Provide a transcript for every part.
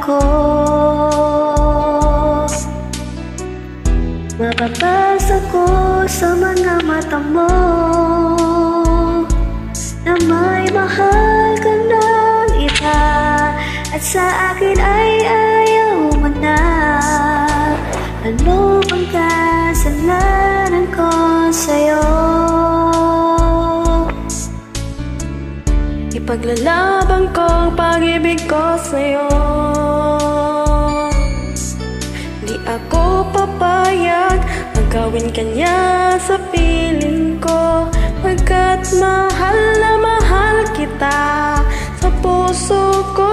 ako. Mababasa ko sa mga mata mo na may mahal ka ng iba, at sa akin ay ayaw mo na. Ano bang kasalanan ko sa'yo? Ipaglalaban ko ang pag-ibig ko sa'yo. Di ako papayag na gawin kanya sa piling ko, pagkat mahal na mahal kita. Sa puso ko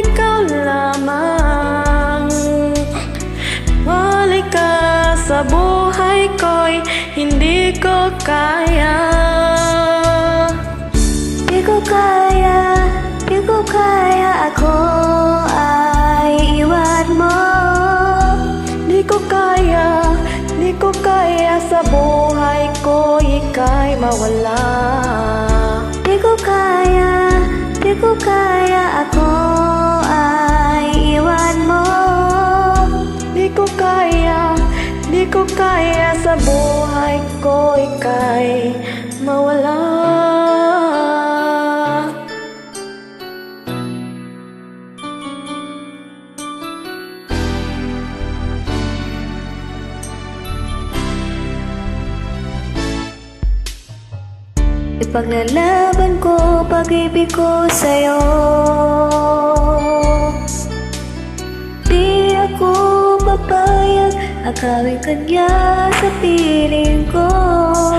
ikaw lamang. Wala ka sa buhay ko'y hindi ko kaya. Di ko kaya, di ko kaya, ako ay iwan mo. Di ko kaya, di ko kaya sa buhay ko ika'y mawala. Di ko kaya, di ko kaya, ako ay iwan mo. Di ko kaya, di ko kaya sa buhay ko ika'y mawala. Ipaglalaban ko pag-ibig ko sa'yo. Di ako papayag agawin kanya sa piling ko,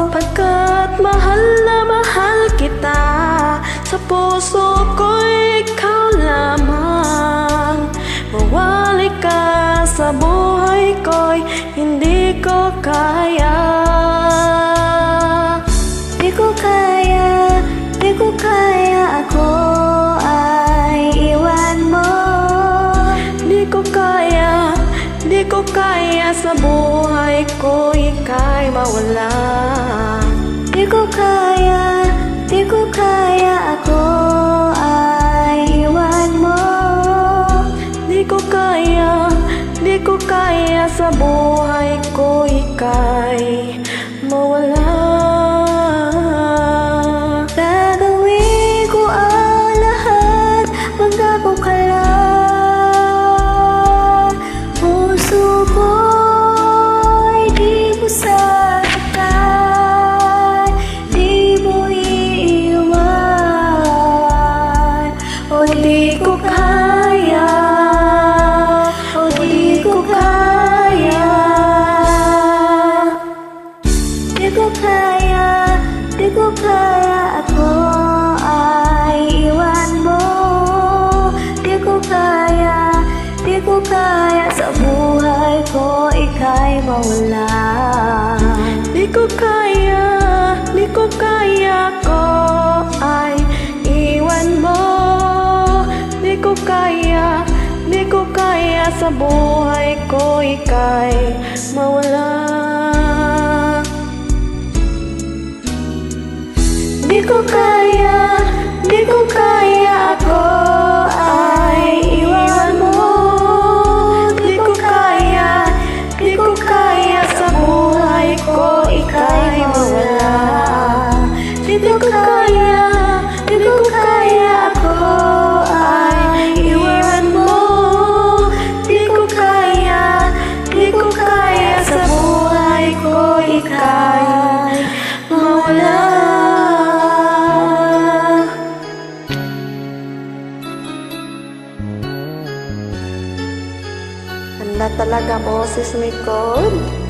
pagkat mahal na mahal kita. Sa puso ko ikaw lamang. Mawali ka sa buhay ko'y hindi ko kaya. Di ko kaya, di ko kaya, ako ay iwan mo. Di ko kaya, di ko kaya sa buhay ko ika'y mawala. Di ko kaya, di ko kaya, ako ay iwan mo. Di ko kaya, di ko kaya sa buhay ko ika'y mawala. Gagawin ko ang lahat, magagaw ka lang. Puso ko'y di mo sasaktan, di mo iiwan. O di ko kaya, o di ko kaya. Di ko kaya, di ko kaya, ako ay iwan mo. Di ko kaya, di ko kaya sa buhay ko ika'y mawala. Di ko kaya, di ko kaya ko ay iwan mo. Di ko kaya, di ko kaya sa buhay ko ika'y mawala. Di ko kaya, di ko kaya, ako ay iwan mo. Di ko kaya, di ko kaya sa buhay ko ika'y mawala. Di ko kaya, di ko kaya, ako ay iwan mo. Di ko kaya, di ko kaya sa buhay ko ika'y mawala. Ganda talaga boses ni Code.